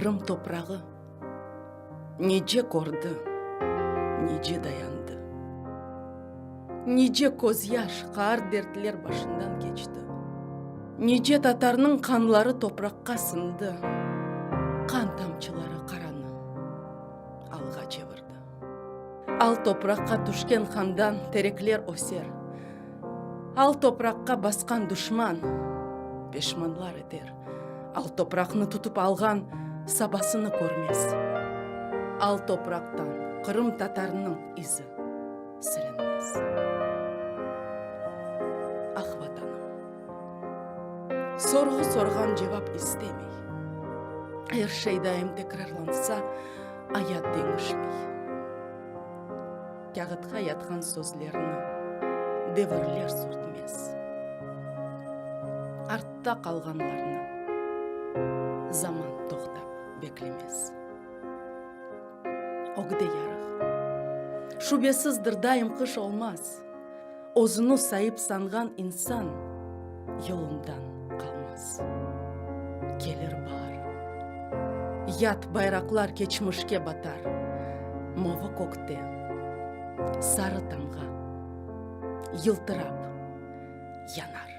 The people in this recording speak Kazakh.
Кырым топрағы неже көрді, неже даянды. Неже көз яш, қар дертлер башындан кечті. Неже татарның қанлары топраққа сынды. Қан тамчылары қараны алға чевырды. Ал топраққа түшкен қандан тереклер осер. Ал топраққа басқан дұшман пешманлар етер. Ал топрақны тұтып алған сабасыны көрмес. Ал топрақтан Қырым татарының ізі сілінмес. Ах ватаным, сорғы сорған жевап істемей. Әр шейдайым текрарланса, аят деңішмей. Кағытқа ятқан сөзлеріні девірлер сүртмес. Артта қалғанларны заман тоқтап беклемес. Огде ярық, шубесіз дырдайым қыш олмас. Озыну сайып санған инсан yolundan қалмас. Келер бар, ят байрақлар кечмішке батар. Мовы көкте, сары тамға, йылтырап янар.